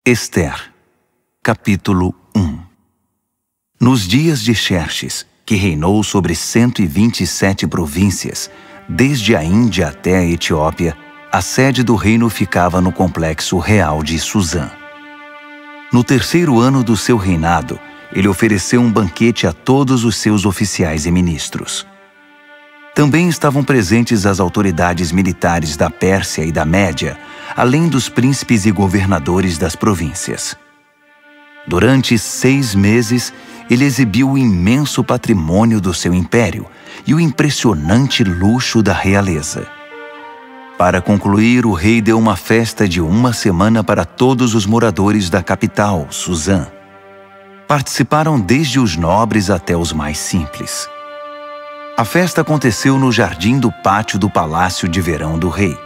Ester, capítulo 1. Nos dias de Xerxes, que reinou sobre 127 províncias, desde a Índia até a Etiópia, a sede do reino ficava no complexo real de Susã. No terceiro ano do seu reinado, ele ofereceu um banquete a todos os seus oficiais e ministros. Também estavam presentes as autoridades militares da Pérsia e da Média, além dos príncipes e governadores das províncias. Durante 6 meses, ele exibiu o imenso patrimônio do seu império e o impressionante luxo da realeza. Para concluir, o rei deu uma festa de 1 semana para todos os moradores da capital, Susã. Participaram desde os nobres até os mais simples. A festa aconteceu no jardim do pátio do palácio de verão do rei.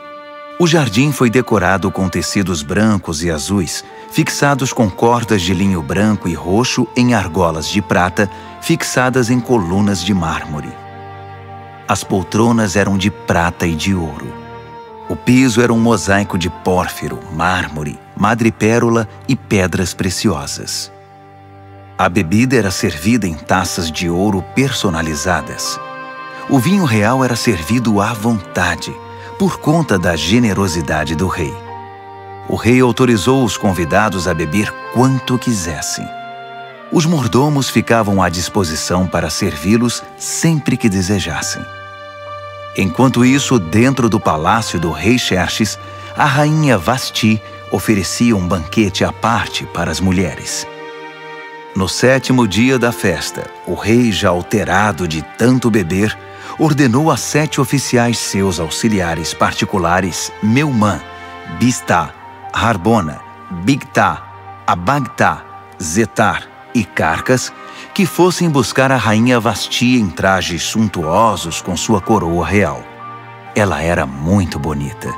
O jardim foi decorado com tecidos brancos e azuis, fixados com cordas de linho branco e roxo em argolas de prata, fixadas em colunas de mármore. As poltronas eram de prata e de ouro. O piso era um mosaico de pórfiro, mármore, madrepérola e pedras preciosas. A bebida era servida em taças de ouro personalizadas. O vinho real era servido à vontade, por conta da generosidade do rei. O rei autorizou os convidados a beber quanto quisessem. Os mordomos ficavam à disposição para servi-los sempre que desejassem. Enquanto isso, dentro do palácio do rei Xerxes, a rainha Vasti oferecia um banquete à parte para as mulheres. No 7º dia da festa, o rei, já alterado de tanto beber, ordenou a 7 oficiais seus auxiliares particulares, Meumã, Biztá, Harbona, Bigtá, Abagtá, Zetar e Carcas, que fossem buscar a rainha Vasti em trajes suntuosos com sua coroa real. Ela era muito bonita.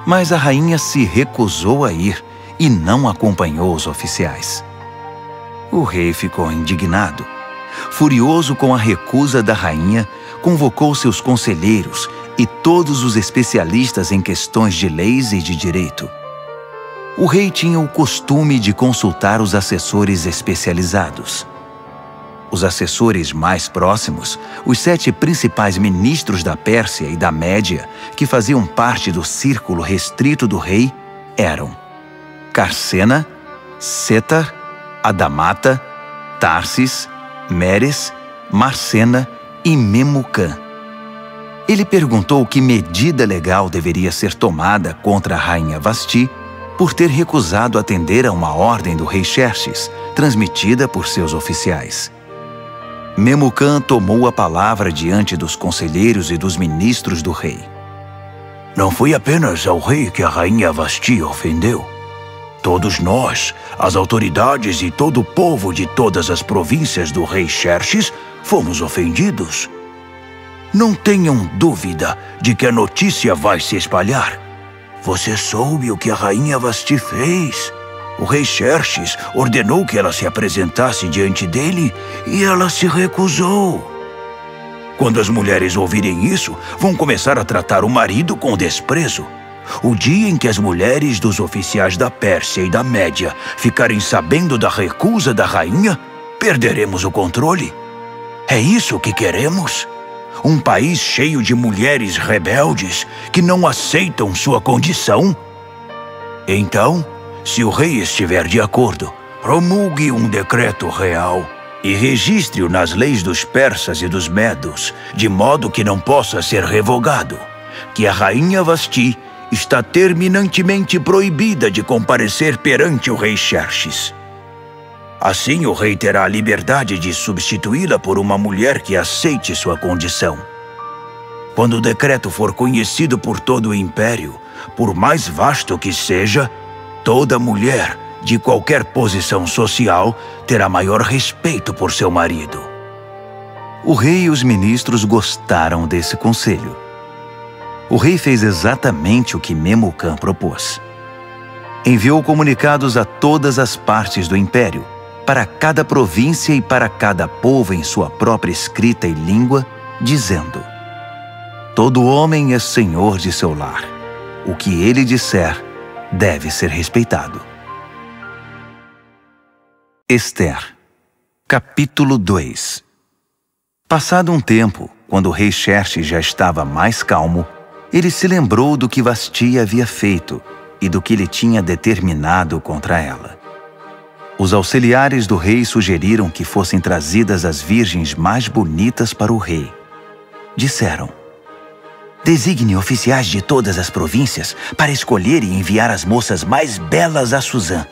Mas a rainha se recusou a ir e não acompanhou os oficiais. O rei ficou indignado. Furioso com a recusa da rainha, convocou seus conselheiros e todos os especialistas em questões de leis e de direito. O rei tinha o costume de consultar os assessores especializados. Os assessores mais próximos, os 7 principais ministros da Pérsia e da Média, que faziam parte do círculo restrito do rei, eram Carsena, Setar, Adamata, Tarsis, Meres, Marcena e Memucã. Ele perguntou que medida legal deveria ser tomada contra a rainha Vasti por ter recusado atender a uma ordem do rei Xerxes, transmitida por seus oficiais. Memucã tomou a palavra diante dos conselheiros e dos ministros do rei. Não foi apenas ao rei que a rainha Vasti ofendeu. Todos nós, as autoridades e todo o povo de todas as províncias do rei Xerxes, fomos ofendidos. Não tenham dúvida de que a notícia vai se espalhar. Você soube o que a rainha Vasti fez? O rei Xerxes ordenou que ela se apresentasse diante dele e ela se recusou. Quando as mulheres ouvirem isso, vão começar a tratar o marido com desprezo. O dia em que as mulheres dos oficiais da Pérsia e da Média ficarem sabendo da recusa da rainha, perderemos o controle. É isso que queremos? Um país cheio de mulheres rebeldes que não aceitam sua condição? Então, se o rei estiver de acordo, promulgue um decreto real e registre-o nas leis dos persas e dos medos, de modo que não possa ser revogado, que a rainha Vasti está terminantemente proibida de comparecer perante o rei Xerxes. Assim, o rei terá a liberdade de substituí-la por uma mulher que aceite sua condição. Quando o decreto for conhecido por todo o império, por mais vasto que seja, toda mulher, de qualquer posição social, terá maior respeito por seu marido. O rei e os ministros gostaram desse conselho. O rei fez exatamente o que Memucã propôs. Enviou comunicados a todas as partes do império, para cada província e para cada povo em sua própria escrita e língua, dizendo: todo homem é senhor de seu lar. O que ele disser deve ser respeitado. Ester, capítulo 2. Passado um tempo, quando o rei Xerxes já estava mais calmo, ele se lembrou do que Vasti havia feito e do que ele tinha determinado contra ela. Os auxiliares do rei sugeriram que fossem trazidas as virgens mais bonitas para o rei. Disseram: designe oficiais de todas as províncias para escolher e enviar as moças mais belas a Suzã.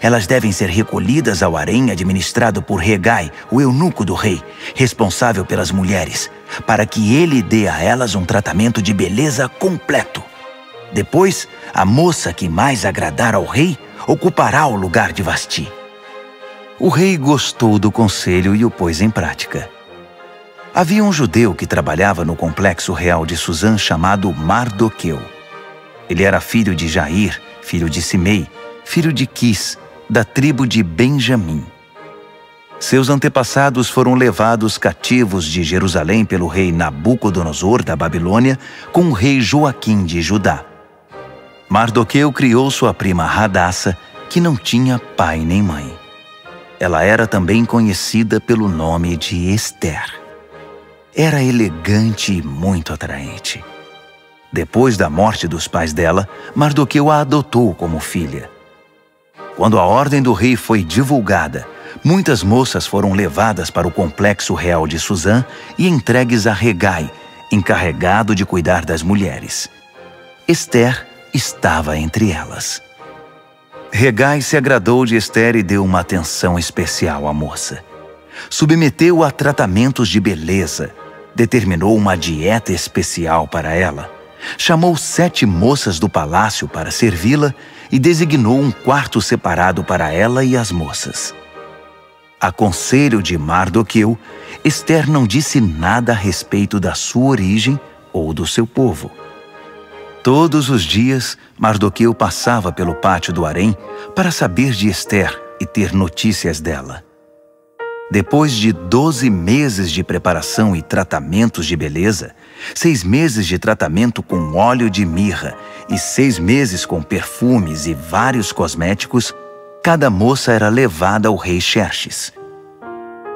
Elas devem ser recolhidas ao harém administrado por Hegai, o eunuco do rei, responsável pelas mulheres, para que ele dê a elas um tratamento de beleza completo. Depois, a moça que mais agradar ao rei ocupará o lugar de Vasti. O rei gostou do conselho e o pôs em prática. Havia um judeu que trabalhava no complexo real de Suzã chamado Mardoqueu. Ele era filho de Jair, filho de Simei, filho de Quis, da tribo de Benjamim. Seus antepassados foram levados cativos de Jerusalém pelo rei Nabucodonosor da Babilônia com o rei Joaquim de Judá. Mardoqueu criou sua prima Hadassa, que não tinha pai nem mãe. Ela era também conhecida pelo nome de Ester. Era elegante e muito atraente. Depois da morte dos pais dela, Mardoqueu a adotou como filha. Quando a ordem do rei foi divulgada, muitas moças foram levadas para o complexo real de Suzã e entregues a Hegai, encarregado de cuidar das mulheres. Ester estava entre elas. Hegai se agradou de Ester e deu uma atenção especial à moça. Submeteu-a a tratamentos de beleza, determinou uma dieta especial para ela, chamou 7 moças do palácio para servi-la e designou um quarto separado para ela e as moças. A conselho de Mardoqueu, Ester não disse nada a respeito da sua origem ou do seu povo. Todos os dias, Mardoqueu passava pelo pátio do harém para saber de Ester e ter notícias dela. Depois de 12 meses de preparação e tratamentos de beleza, 6 meses de tratamento com óleo de mirra e 6 meses com perfumes e vários cosméticos, cada moça era levada ao rei Xerxes.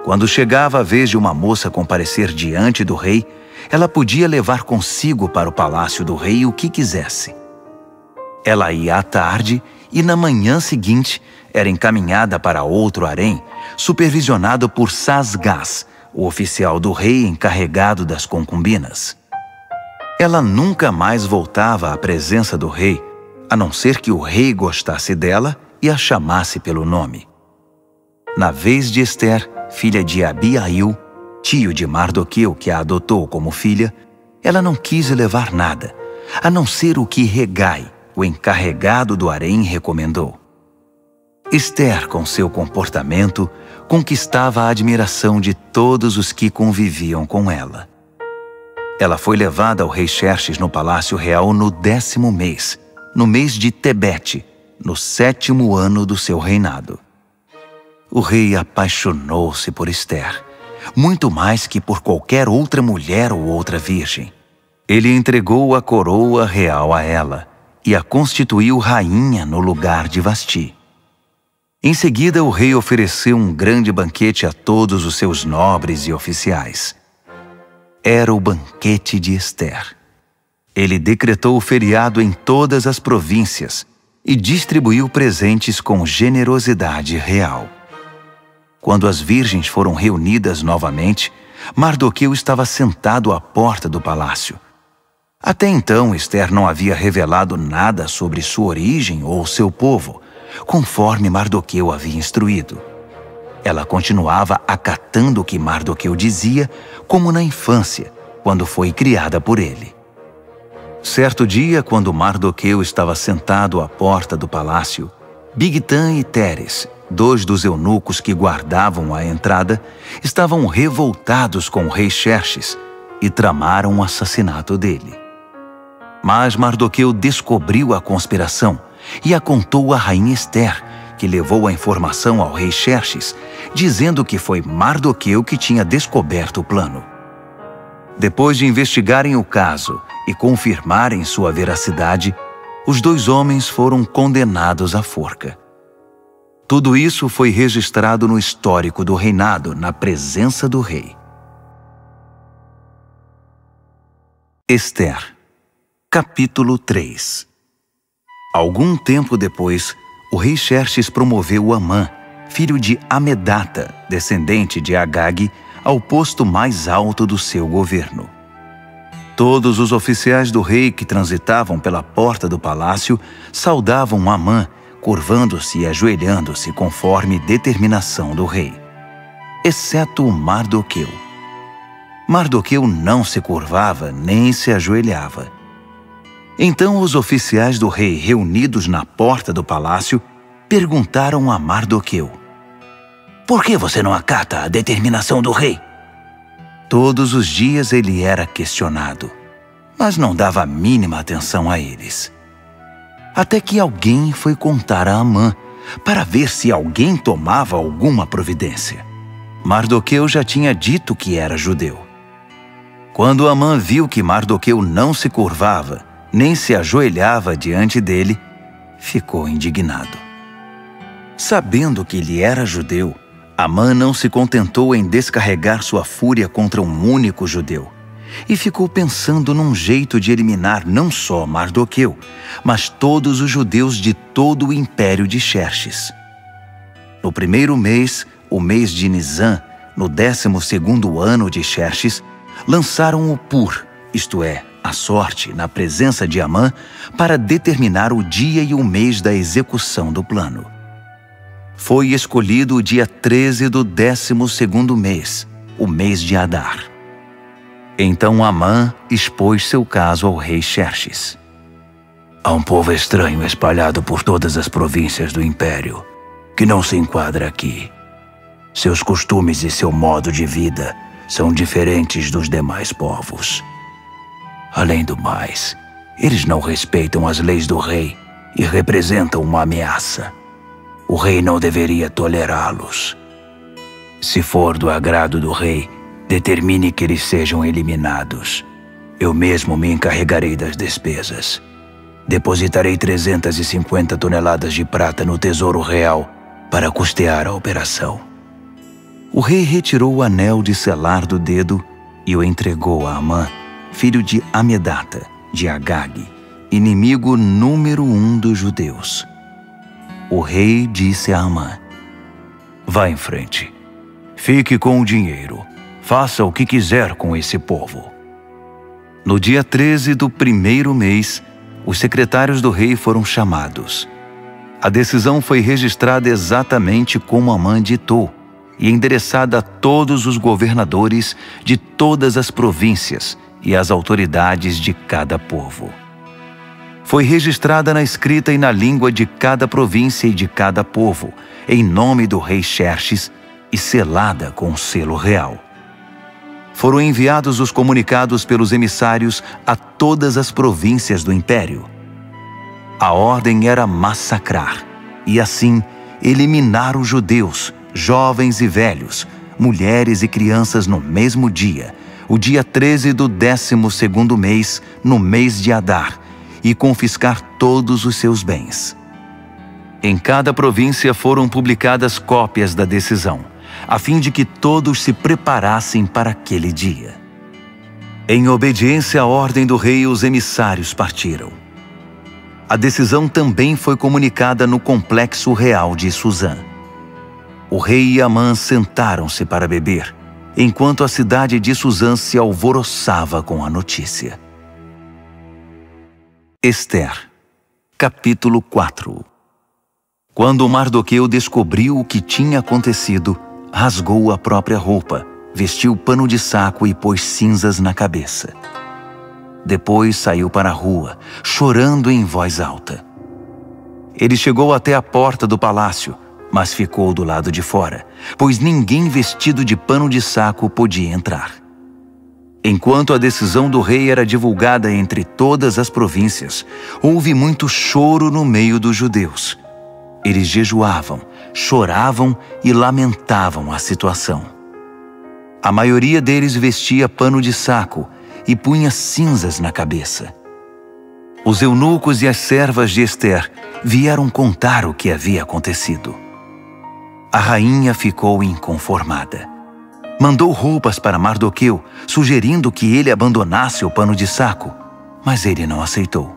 Quando chegava a vez de uma moça comparecer diante do rei, ela podia levar consigo para o palácio do rei o que quisesse. Ela ia à tarde e na manhã seguinte era encaminhada para outro harém, supervisionado por Sasgás, o oficial do rei encarregado das concubinas. Ela nunca mais voltava à presença do rei, a não ser que o rei gostasse dela e a chamasse pelo nome. Na vez de Ester, filha de Abiail, tio de Mardoqueu que a adotou como filha, ela não quis levar nada, a não ser o que Hegai, o encarregado do harém, recomendou. Ester, com seu comportamento, conquistava a admiração de todos os que conviviam com ela. Ela foi levada ao rei Xerxes no palácio real no 10º mês, no mês de Tebete, no 7º ano do seu reinado. O rei apaixonou-se por Ester, muito mais que por qualquer outra mulher ou outra virgem. Ele entregou a coroa real a ela e a constituiu rainha no lugar de Vasti. Em seguida, o rei ofereceu um grande banquete a todos os seus nobres e oficiais. Era o banquete de Ester. Ele decretou o feriado em todas as províncias e distribuiu presentes com generosidade real. Quando as virgens foram reunidas novamente, Mardoqueu estava sentado à porta do palácio. Até então, Ester não havia revelado nada sobre sua origem ou seu povo, conforme Mardoqueu havia instruído. Ela continuava acatando o que Mardoqueu dizia, como na infância, quando foi criada por ele. Certo dia, quando Mardoqueu estava sentado à porta do palácio, Bigtã e Teres, 2 dos eunucos que guardavam a entrada, estavam revoltados com o rei Xerxes e tramaram o assassinato dele. Mas Mardoqueu descobriu a conspiração e a contou à rainha Ester, que levou a informação ao rei Xerxes, dizendo que foi Mardoqueu que tinha descoberto o plano. Depois de investigarem o caso e confirmarem sua veracidade, os 2 homens foram condenados à forca. Tudo isso foi registrado no histórico do reinado, na presença do rei. Ester, capítulo 3. Algum tempo depois, o rei Xerxes promoveu Amã, filho de Amedata, descendente de Agag, ao posto mais alto do seu governo. Todos os oficiais do rei que transitavam pela porta do palácio saudavam Amã, curvando-se e ajoelhando-se conforme determinação do rei, exceto Mardoqueu. Mardoqueu não se curvava nem se ajoelhava. Então os oficiais do rei, reunidos na porta do palácio, perguntaram a Mardoqueu: "Por que você não acata a determinação do rei?" Todos os dias ele era questionado, mas não dava a mínima atenção a eles. Até que alguém foi contar a Amã, para ver se alguém tomava alguma providência. Mardoqueu já tinha dito que era judeu. Quando Amã viu que Mardoqueu não se curvava, nem se ajoelhava diante dele, ficou indignado. Sabendo que ele era judeu, Amã não se contentou em descarregar sua fúria contra um único judeu, e ficou pensando num jeito de eliminar não só Mardoqueu, mas todos os judeus de todo o império de Xerxes. No primeiro mês, o mês de Nisã, no 12º ano de Xerxes, lançaram o Pur, isto é, a sorte, na presença de Amã, para determinar o dia e o mês da execução do plano. Foi escolhido o dia 13 do 12º mês, o mês de Adar. Então Amã expôs seu caso ao rei Xerxes. Há um povo estranho espalhado por todas as províncias do império, que não se enquadra aqui. Seus costumes e seu modo de vida são diferentes dos demais povos. Além do mais, eles não respeitam as leis do rei e representam uma ameaça. O rei não deveria tolerá-los. Se for do agrado do rei, determine que eles sejam eliminados. Eu mesmo me encarregarei das despesas. Depositarei 350 toneladas de prata no Tesouro Real para custear a operação. O rei retirou o anel de selar do dedo e o entregou a Amã, filho de Amedata, de Agag, inimigo número 1 dos judeus. O rei disse a Amã: "Vá em frente. Fique com o dinheiro. Faça o que quiser com esse povo." No dia 13 do primeiro mês, os secretários do rei foram chamados. A decisão foi registrada exatamente como Amã ditou e endereçada a todos os governadores de todas as províncias e às autoridades de cada povo. Foi registrada na escrita e na língua de cada província e de cada povo, em nome do rei Xerxes, e selada com o selo real. Foram enviados os comunicados pelos emissários a todas as províncias do império. A ordem era massacrar, e assim eliminar os judeus, jovens e velhos, mulheres e crianças no mesmo dia, o dia 13 do 12º mês, no mês de Adar, e confiscar todos os seus bens. Em cada província foram publicadas cópias da decisão, a fim de que todos se preparassem para aquele dia. Em obediência à ordem do rei, os emissários partiram. A decisão também foi comunicada no complexo real de Suzã. O rei e Amã sentaram-se para beber, enquanto a cidade de Suzã se alvoroçava com a notícia. Ester, capítulo 4. Quando Mardoqueu descobriu o que tinha acontecido, rasgou a própria roupa, vestiu pano de saco e pôs cinzas na cabeça. Depois saiu para a rua, chorando em voz alta. Ele chegou até a porta do palácio, mas ficou do lado de fora, pois ninguém vestido de pano de saco podia entrar. Enquanto a decisão do rei era divulgada entre todas as províncias, houve muito choro no meio dos judeus. Eles jejuavam, choravam e lamentavam a situação. A maioria deles vestia pano de saco e punha cinzas na cabeça. Os eunucos e as servas de Ester vieram contar o que havia acontecido. A rainha ficou inconformada. Mandou roupas para Mardoqueu, sugerindo que ele abandonasse o pano de saco, mas ele não aceitou.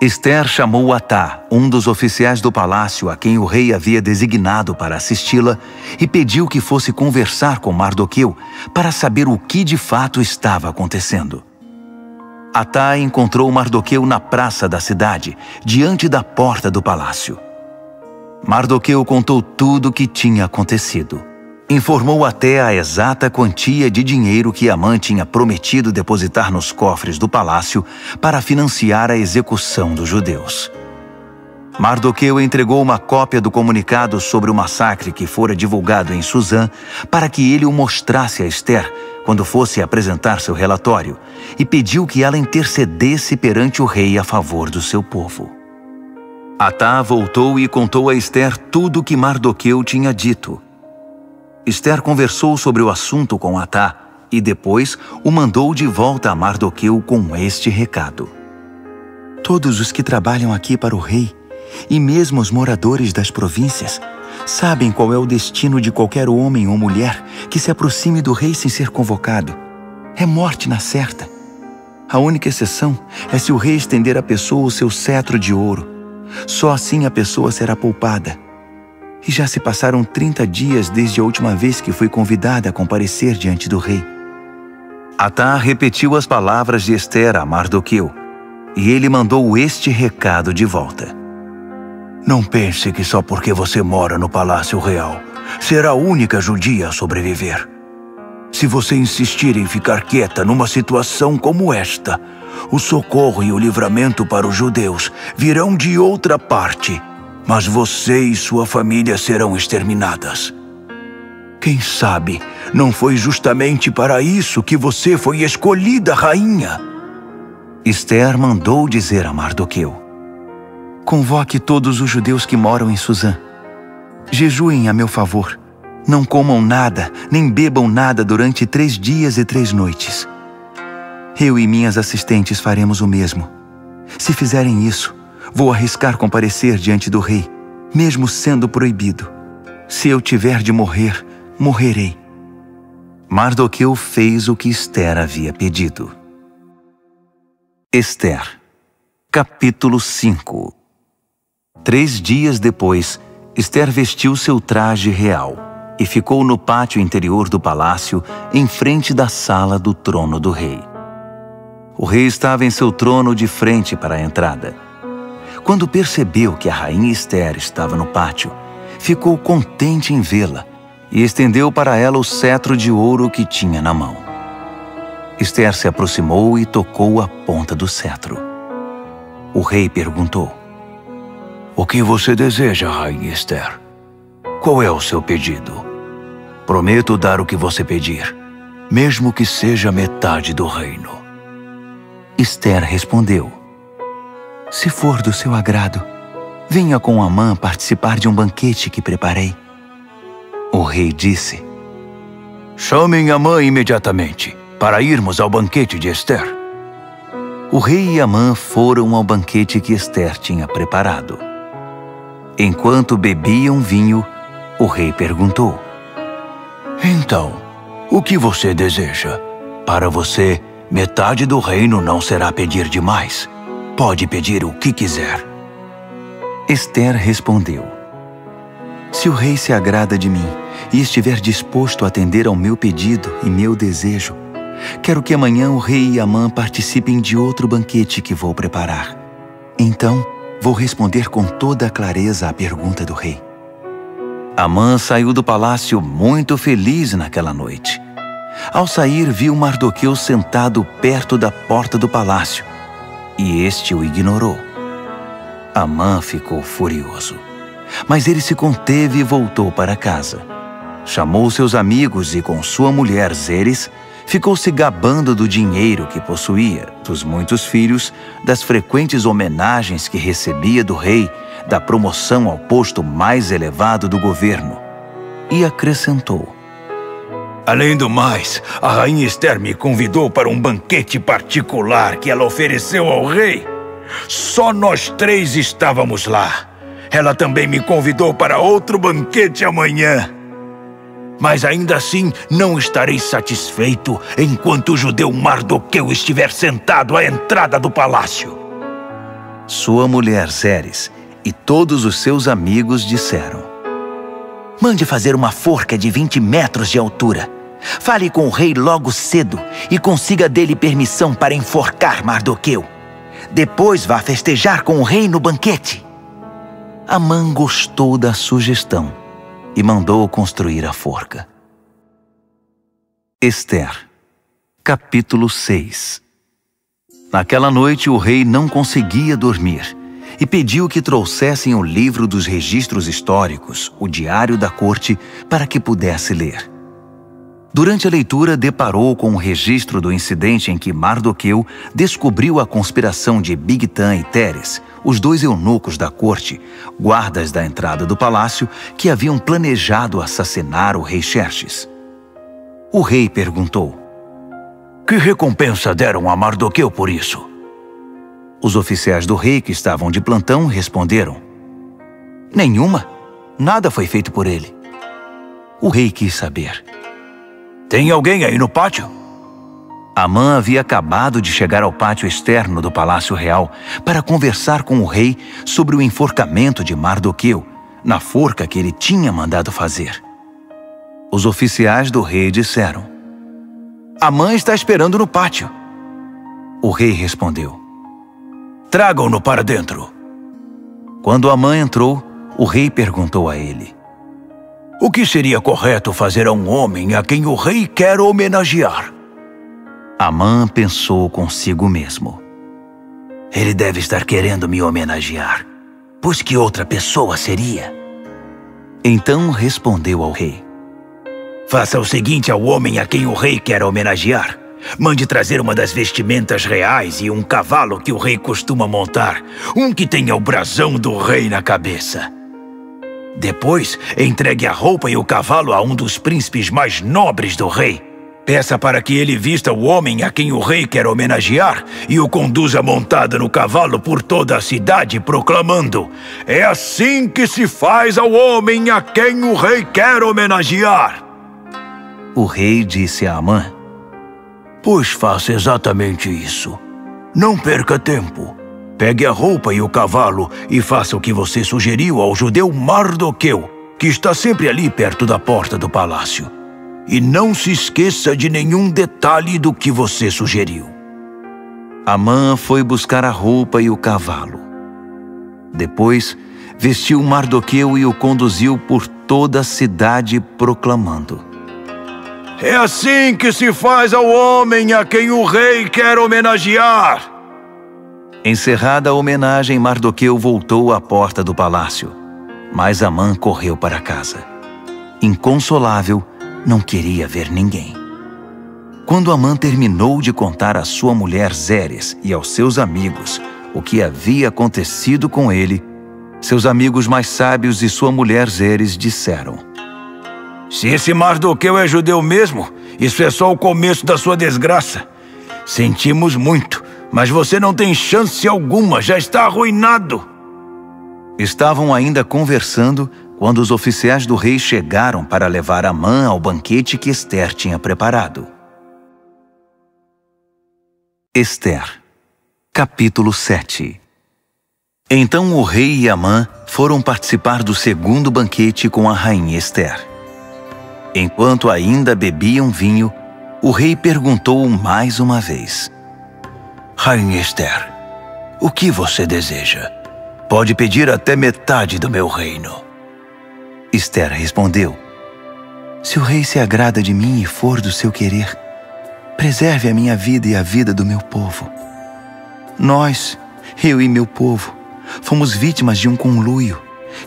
Ester chamou Atá, um dos oficiais do palácio a quem o rei havia designado para assisti-la, e pediu que fosse conversar com Mardoqueu para saber o que de fato estava acontecendo. Atá encontrou Mardoqueu na praça da cidade, diante da porta do palácio. Mardoqueu contou tudo o que tinha acontecido. Informou até a exata quantia de dinheiro que Amã tinha prometido depositar nos cofres do palácio para financiar a execução dos judeus. Mardoqueu entregou uma cópia do comunicado sobre o massacre que fora divulgado em Suzã para que ele o mostrasse a Ester quando fosse apresentar seu relatório e pediu que ela intercedesse perante o rei a favor do seu povo. Atá voltou e contou a Ester tudo o que Mardoqueu tinha dito. Ester conversou sobre o assunto com Atá e depois o mandou de volta a Mardoqueu com este recado. Todos os que trabalham aqui para o rei, e mesmo os moradores das províncias, sabem qual é o destino de qualquer homem ou mulher que se aproxime do rei sem ser convocado. É morte na certa. A única exceção é se o rei estender à pessoa o seu cetro de ouro. Só assim a pessoa será poupada. E já se passaram 30 dias desde a última vez que fui convidada a comparecer diante do rei. Atá repetiu as palavras de Ester a Mardoqueu, e ele mandou este recado de volta. Não pense que só porque você mora no Palácio Real, será a única judia a sobreviver. Se você insistir em ficar quieta numa situação como esta, o socorro e o livramento para os judeus virão de outra parte, mas você e sua família serão exterminadas. Quem sabe não foi justamente para isso que você foi escolhida rainha? Ester mandou dizer a Mardoqueu: convoque todos os judeus que moram em Suzã. Jejuem a meu favor. Não comam nada, nem bebam nada durante 3 dias e 3 noites. Eu e minhas assistentes faremos o mesmo. Se fizerem isso, vou arriscar comparecer diante do rei, mesmo sendo proibido. Se eu tiver de morrer, morrerei. Mardoqueu fez o que Ester havia pedido. Ester, capítulo 5. 3 dias depois, Ester vestiu seu traje real e ficou no pátio interior do palácio, em frente da sala do trono do rei. O rei estava em seu trono de frente para a entrada. Quando percebeu que a rainha Ester estava no pátio, ficou contente em vê-la e estendeu para ela o cetro de ouro que tinha na mão. Ester se aproximou e tocou a ponta do cetro. O rei perguntou: o que você deseja, rainha Ester? Qual é o seu pedido? Prometo dar o que você pedir, mesmo que seja metade do reino. Ester respondeu: se for do seu agrado, venha com Amã participar de um banquete que preparei. O rei disse: chamem Amã imediatamente, para irmos ao banquete de Ester. O rei e Amã foram ao banquete que Ester tinha preparado. Enquanto bebiam vinho, o rei perguntou: então, o que você deseja? Para você, metade do reino não será pedir demais. Pode pedir o que quiser. Ester respondeu: se o rei se agrada de mim e estiver disposto a atender ao meu pedido e meu desejo, quero que amanhã o rei e Amã participem de outro banquete que vou preparar. Então, vou responder com toda a clareza à pergunta do rei. Amã saiu do palácio muito feliz naquela noite. Ao sair, viu Mardoqueu sentado perto da porta do palácio, e este o ignorou. Amã ficou furioso, mas ele se conteve e voltou para casa. Chamou seus amigos e, com sua mulher Zeres, ficou se gabando do dinheiro que possuía, dos muitos filhos, das frequentes homenagens que recebia do rei, da promoção ao posto mais elevado do governo. E acrescentou: além do mais, a rainha Ester me convidou para um banquete particular que ela ofereceu ao rei. Só nós 3 estávamos lá. Ela também me convidou para outro banquete amanhã. Mas ainda assim não estarei satisfeito enquanto o judeu Mardoqueu estiver sentado à entrada do palácio. Sua mulher Zeres e todos os seus amigos disseram: Mande fazer uma forca de 20 metros de altura. Fale com o rei logo cedo e consiga dele permissão para enforcar Mardoqueu. Depois vá festejar com o rei no banquete. Amã gostou da sugestão e mandou construir a forca. Ester, capítulo 6. Naquela noite o rei não conseguia dormir e pediu que trouxessem o livro dos registros históricos, o diário da corte, para que pudesse ler. Durante a leitura, deparou com o registro do incidente em que Mardoqueu descobriu a conspiração de Bigtan e Teres, os dois eunucos da corte, guardas da entrada do palácio, que haviam planejado assassinar o rei Xerxes. O rei perguntou: Que recompensa deram a Mardoqueu por isso? Os oficiais do rei que estavam de plantão responderam: Nenhuma. Nada foi feito por ele. O rei quis saber: Tem alguém aí no pátio? Amã havia acabado de chegar ao pátio externo do Palácio Real para conversar com o rei sobre o enforcamento de Mardoqueu, na forca que ele tinha mandado fazer. Os oficiais do rei disseram: Amã está esperando no pátio. O rei respondeu: Tragam-no para dentro. Quando Amã entrou, o rei perguntou a ele: O que seria correto fazer a um homem a quem o rei quer homenagear? Amã pensou consigo mesmo: Ele deve estar querendo me homenagear, pois que outra pessoa seria? Então respondeu ao rei: Faça o seguinte ao homem a quem o rei quer homenagear. Mande trazer uma das vestimentas reais e um cavalo que o rei costuma montar, um que tenha o brasão do rei na cabeça. Depois, entregue a roupa e o cavalo a um dos príncipes mais nobres do rei. Peça para que ele vista o homem a quem o rei quer homenagear e o conduza montado no cavalo por toda a cidade, proclamando: É assim que se faz ao homem a quem o rei quer homenagear. O rei disse a Amã: Pois faça exatamente isso. Não perca tempo. Pegue a roupa e o cavalo e faça o que você sugeriu ao judeu Mardoqueu, que está sempre ali perto da porta do palácio. E não se esqueça de nenhum detalhe do que você sugeriu. Amã foi buscar a roupa e o cavalo. Depois, vestiu Mardoqueu e o conduziu por toda a cidade, proclamando: É assim que se faz ao homem a quem o rei quer homenagear. Encerrada a homenagem, Mardoqueu voltou à porta do palácio, mas Amã correu para casa. Inconsolável, não queria ver ninguém. Quando Amã terminou de contar à sua mulher Zeres e aos seus amigos o que havia acontecido com ele, seus amigos mais sábios e sua mulher Zeres disseram: Se esse Mardoqueu é judeu mesmo, isso é só o começo da sua desgraça. Sentimos muito, mas você não tem chance alguma, já está arruinado. Estavam ainda conversando quando os oficiais do rei chegaram para levar Amã ao banquete que Ester tinha preparado. Ester, capítulo 7. Então o rei e Amã foram participar do segundo banquete com a rainha Ester. Enquanto ainda bebiam vinho, o rei perguntou mais uma vez: Rainha Ester, o que você deseja? Pode pedir até metade do meu reino. Ester respondeu: Se o rei se agrada de mim e for do seu querer, preserve a minha vida e a vida do meu povo. Nós, eu e meu povo, fomos vítimas de um conluio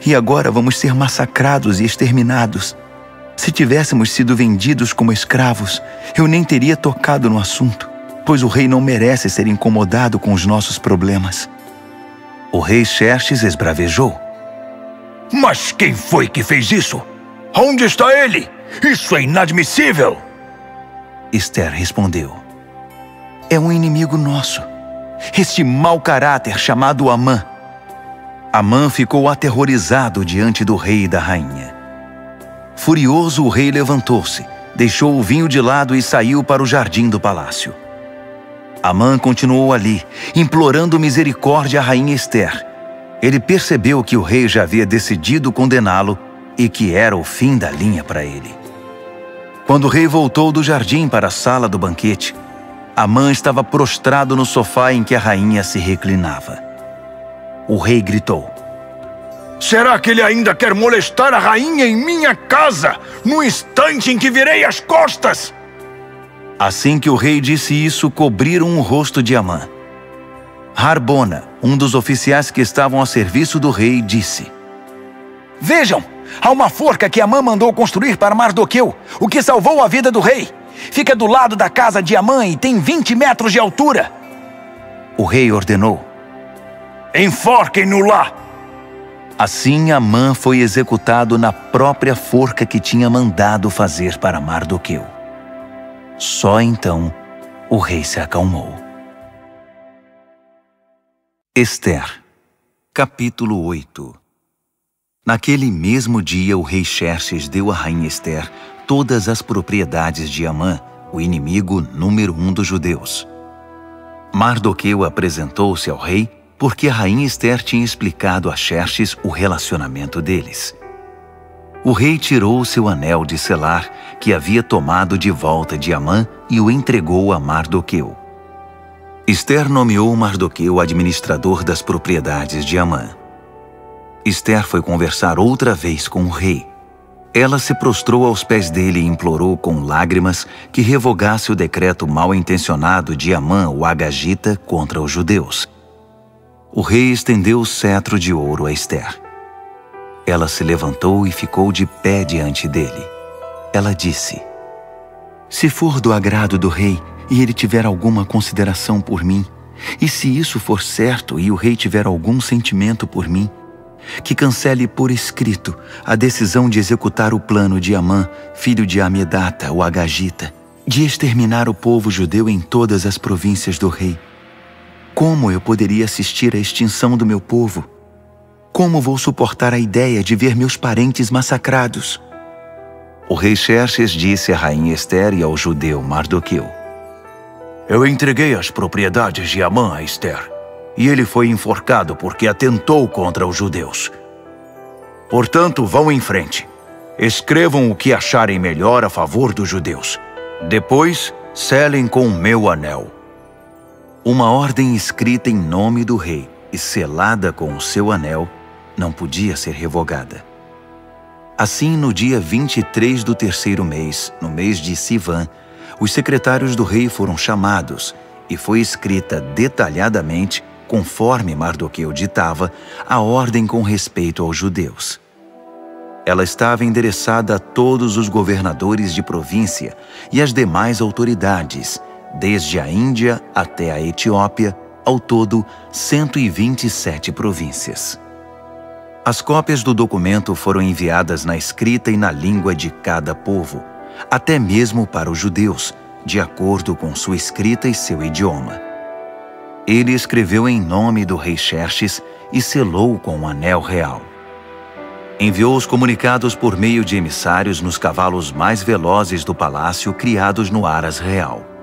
e agora vamos ser massacrados e exterminados. Se tivéssemos sido vendidos como escravos, eu nem teria tocado no assunto, pois o rei não merece ser incomodado com os nossos problemas. O rei Xerxes esbravejou: Mas quem foi que fez isso? Onde está ele? Isso é inadmissível! Ester respondeu: É um inimigo nosso, este mau caráter chamado Amã. Amã ficou aterrorizado diante do rei e da rainha. Furioso, o rei levantou-se, deixou o vinho de lado e saiu para o jardim do palácio. Amã continuou ali, implorando misericórdia à rainha Ester. Ele percebeu que o rei já havia decidido condená-lo e que era o fim da linha para ele. Quando o rei voltou do jardim para a sala do banquete, Amã estava prostrado no sofá em que a rainha se reclinava. O rei gritou: Será que ele ainda quer molestar a rainha em minha casa, no instante em que virei as costas? Assim que o rei disse isso, cobriram o rosto de Amã. Harbona, um dos oficiais que estavam a serviço do rei, disse: Vejam, há uma forca que Amã mandou construir para Mardoqueu, o que salvou a vida do rei. Fica do lado da casa de Amã e tem 20 metros de altura. O rei ordenou: Enforquem-no lá! Assim, Amã foi executado na própria forca que tinha mandado fazer para Mardoqueu. Só então o rei se acalmou. Ester, capítulo 8. Naquele mesmo dia, o rei Xerxes deu à rainha Ester todas as propriedades de Amã, o inimigo número 1 dos judeus. Mardoqueu apresentou-se ao rei porque a rainha Ester tinha explicado a Xerxes o relacionamento deles. O rei tirou seu anel de selar, que havia tomado de volta de Amã, e o entregou a Mardoqueu. Ester nomeou Mardoqueu administrador das propriedades de Amã. Ester foi conversar outra vez com o rei. Ela se prostrou aos pés dele e implorou com lágrimas que revogasse o decreto mal-intencionado de Amã, o Agagita, contra os judeus. O rei estendeu o cetro de ouro a Ester. Ela se levantou e ficou de pé diante dele. Ela disse: Se for do agrado do rei e ele tiver alguma consideração por mim, e se isso for certo e o rei tiver algum sentimento por mim, que cancele por escrito a decisão de executar o plano de Amã, filho de Amedata, o Agagita, de exterminar o povo judeu em todas as províncias do rei. Como eu poderia assistir à extinção do meu povo? Como vou suportar a ideia de ver meus parentes massacrados? O rei Xerxes disse à rainha Ester e ao judeu Mardoqueu: Eu entreguei as propriedades de Amã a Ester, e ele foi enforcado porque atentou contra os judeus. Portanto, vão em frente. Escrevam o que acharem melhor a favor dos judeus. Depois, selem com o meu anel. Uma ordem escrita em nome do rei e selada com o seu anel não podia ser revogada. Assim, no dia 23 do terceiro mês, no mês de Sivan, os secretários do rei foram chamados e foi escrita detalhadamente, conforme Mardoqueu ditava, a ordem com respeito aos judeus. Ela estava endereçada a todos os governadores de província e às demais autoridades, desde a Índia até a Etiópia, ao todo 127 províncias. As cópias do documento foram enviadas na escrita e na língua de cada povo, até mesmo para os judeus, de acordo com sua escrita e seu idioma. Ele escreveu em nome do rei Xerxes e selou com o anel real. Enviou os comunicados por meio de emissários nos cavalos mais velozes do palácio criados no Aras Real.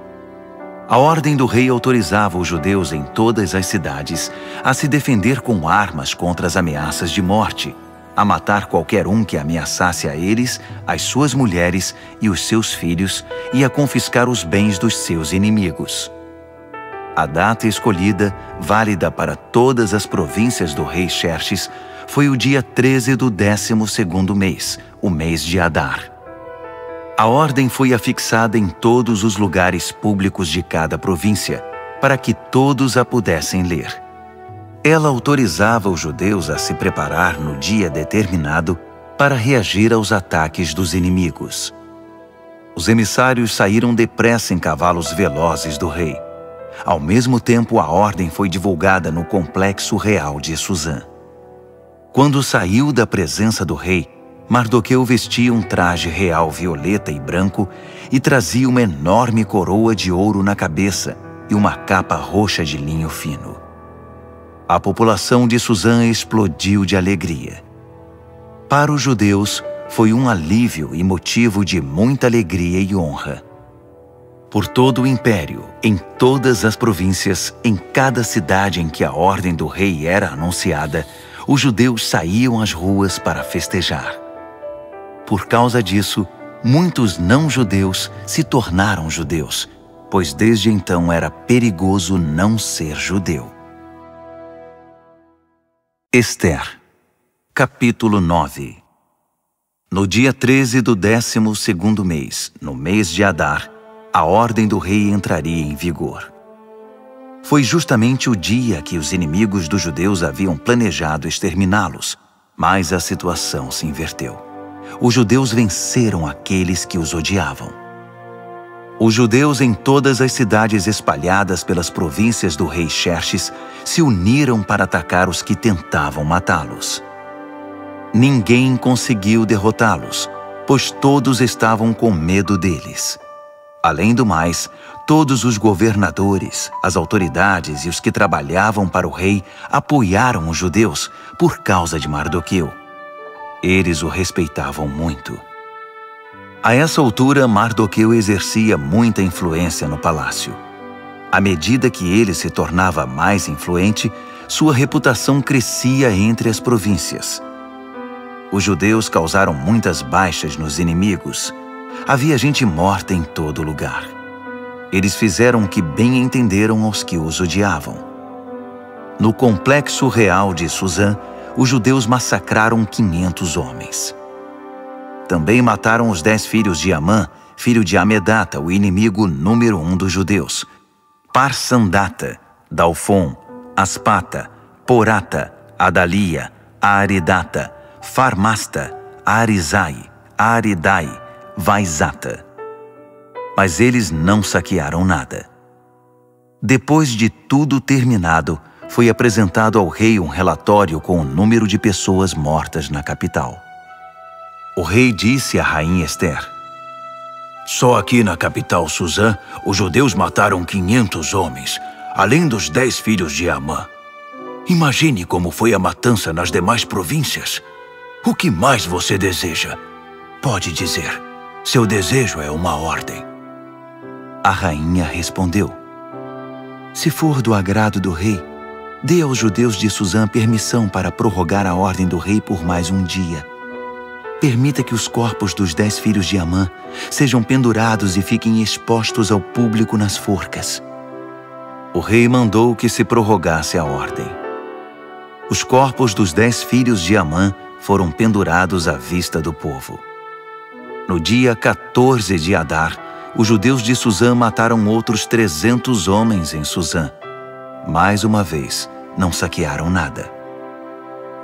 A ordem do rei autorizava os judeus em todas as cidades a se defender com armas contra as ameaças de morte, a matar qualquer um que ameaçasse a eles, as suas mulheres e os seus filhos, e a confiscar os bens dos seus inimigos. A data escolhida, válida para todas as províncias do rei Xerxes, foi o dia 13 do 12º mês, o mês de Adar. A ordem foi afixada em todos os lugares públicos de cada província, para que todos a pudessem ler. Ela autorizava os judeus a se preparar no dia determinado para reagir aos ataques dos inimigos. Os emissários saíram depressa em cavalos velozes do rei. Ao mesmo tempo, a ordem foi divulgada no complexo real de Suzã. Quando saiu da presença do rei, Mardoqueu vestia um traje real violeta e branco e trazia uma enorme coroa de ouro na cabeça e uma capa roxa de linho fino. a população de Suzã explodiu de alegria. Para os judeus, foi um alívio e motivo de muita alegria e honra. Por todo o império, em todas as províncias, em cada cidade em que a ordem do rei era anunciada, os judeus saíam às ruas para festejar. Por causa disso, muitos não-judeus se tornaram judeus, pois desde então era perigoso não ser judeu. Ester, capítulo 9. No dia 13 do 12º mês, no mês de Adar, a ordem do rei entraria em vigor. Foi justamente o dia que os inimigos dos judeus haviam planejado exterminá-los, mas a situação se inverteu. Os judeus venceram aqueles que os odiavam. Os judeus em todas as cidades espalhadas pelas províncias do rei Xerxes se uniram para atacar os que tentavam matá-los. Ninguém conseguiu derrotá-los, pois todos estavam com medo deles. Além do mais, todos os governadores, as autoridades e os que trabalhavam para o rei apoiaram os judeus por causa de Mardoqueu. Eles o respeitavam muito. A essa altura, Mardoqueu exercia muita influência no palácio. À medida que ele se tornava mais influente, sua reputação crescia entre as províncias. Os judeus causaram muitas baixas nos inimigos. Havia gente morta em todo lugar. Eles fizeram o que bem entenderam aos que os odiavam. No complexo real de Suzã, os judeus massacraram 500 homens. Também mataram os 10 filhos de Amã, filho de Amedata, o inimigo número 1 dos judeus. Parsandata, Dalfon, Aspata, Porata, Adalia, Aridata, Farmasta, Arizai, Aridai, Vaizata. Mas eles não saquearam nada. Depois de tudo terminado, foi apresentado ao rei um relatório com o número de pessoas mortas na capital. O rei disse à rainha Ester: Só aqui na capital Suzã, os judeus mataram 500 homens, além dos 10 filhos de Amã. Imagine como foi a matança nas demais províncias. O que mais você deseja? Pode dizer. Seu desejo é uma ordem. A rainha respondeu: Se for do agrado do rei, dê aos judeus de Suzã permissão para prorrogar a ordem do rei por mais um dia. Permita que os corpos dos 10 filhos de Amã sejam pendurados e fiquem expostos ao público nas forcas. O rei mandou que se prorrogasse a ordem. Os corpos dos 10 filhos de Amã foram pendurados à vista do povo. No dia 14 de Adar, os judeus de Suzã mataram outros 300 homens em Suzã. Mais uma vez, não saquearam nada.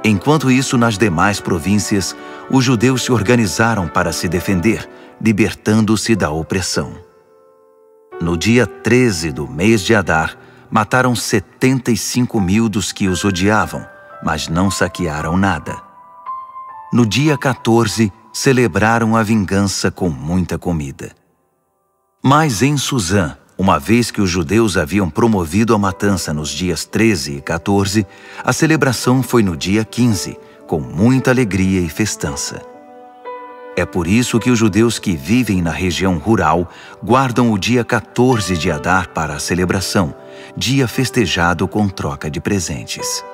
Enquanto isso, nas demais províncias, os judeus se organizaram para se defender, libertando-se da opressão. No dia 13 do mês de Adar, mataram 75.000 dos que os odiavam, mas não saquearam nada. No dia 14, celebraram a vingança com muita comida. Mas em Suzã, uma vez que os judeus haviam promovido a matança nos dias 13 e 14, a celebração foi no dia 15, com muita alegria e festança. É por isso que os judeus que vivem na região rural guardam o dia 14 de Adar para a celebração, dia festejado com troca de presentes.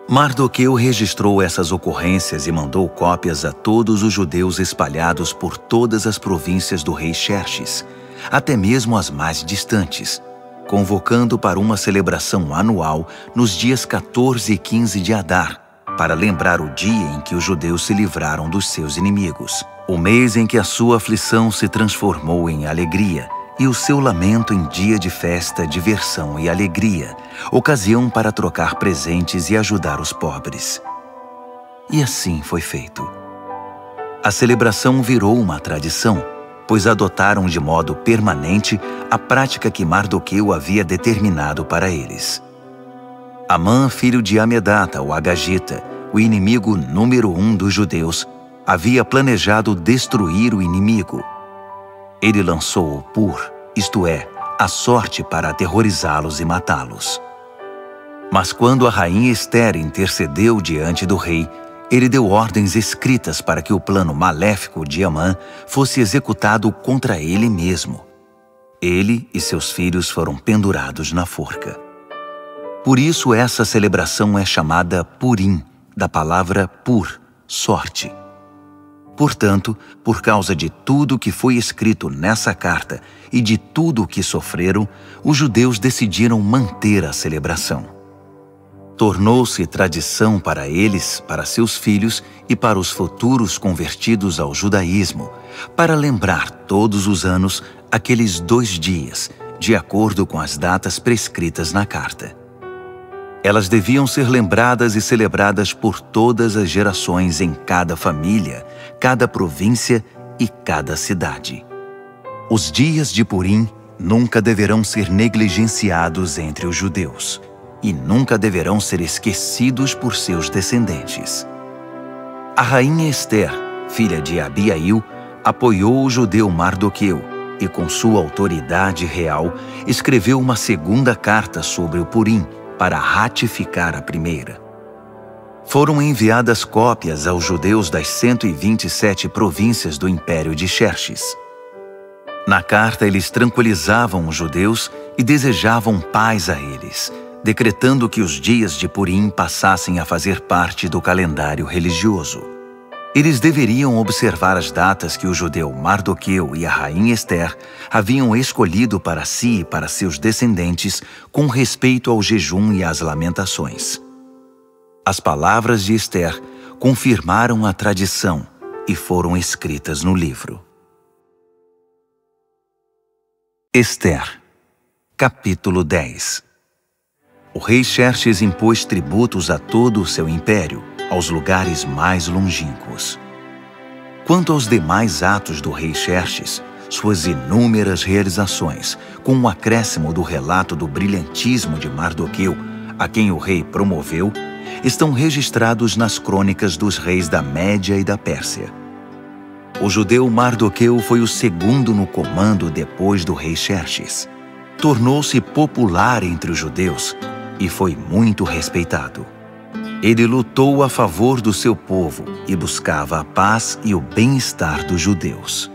Mardoqueu registrou essas ocorrências e mandou cópias a todos os judeus espalhados por todas as províncias do rei Xerxes, até mesmo as mais distantes, convocando para uma celebração anual nos dias 14 e 15 de Adar, para lembrar o dia em que os judeus se livraram dos seus inimigos, o mês em que a sua aflição se transformou em alegria e o seu lamento em dia de festa, diversão e alegria, ocasião para trocar presentes e ajudar os pobres. E assim foi feito. A celebração virou uma tradição, pois adotaram de modo permanente a prática que Mardoqueu havia determinado para eles. Amã, filho de Amedata, o Agagita, o inimigo número 1 dos judeus, havia planejado destruir o inimigo. Ele lançou o pur, isto é, a sorte para aterrorizá-los e matá-los. Mas quando a rainha Ester intercedeu diante do rei, ele deu ordens escritas para que o plano maléfico de Amã fosse executado contra ele mesmo. Ele e seus filhos foram pendurados na forca. Por isso essa celebração é chamada Purim, da palavra pur, sorte. Portanto, por causa de tudo que foi escrito nessa carta e de tudo o que sofreram, os judeus decidiram manter a celebração. Tornou-se tradição para eles, para seus filhos e para os futuros convertidos ao judaísmo, para lembrar todos os anos aqueles 2 dias, de acordo com as datas prescritas na carta. Elas deviam ser lembradas e celebradas por todas as gerações em cada família, cada província e cada cidade. Os dias de Purim nunca deverão ser negligenciados entre os judeus e nunca deverão ser esquecidos por seus descendentes. A rainha Ester, filha de Abiail, apoiou o judeu Mardoqueu e, com sua autoridade real, escreveu uma segunda carta sobre o Purim para ratificar a primeira. Foram enviadas cópias aos judeus das 127 províncias do Império de Xerxes. Na carta, eles tranquilizavam os judeus e desejavam paz a eles, decretando que os dias de Purim passassem a fazer parte do calendário religioso. Eles deveriam observar as datas que o judeu Mardoqueu e a rainha Ester haviam escolhido para si e para seus descendentes com respeito ao jejum e às lamentações. As palavras de Ester confirmaram a tradição e foram escritas no livro. Ester, capítulo 10. O rei Xerxes impôs tributos a todo o seu império, aos lugares mais longínquos. Quanto aos demais atos do rei Xerxes, suas inúmeras realizações, com o acréscimo do relato do brilhantismo de Mardoqueu, a quem o rei promoveu, estão registrados nas crônicas dos reis da Média e da Pérsia. O judeu Mardoqueu foi o segundo no comando depois do rei Xerxes. Tornou-se popular entre os judeus e foi muito respeitado. Ele lutou a favor do seu povo e buscava a paz e o bem-estar dos judeus.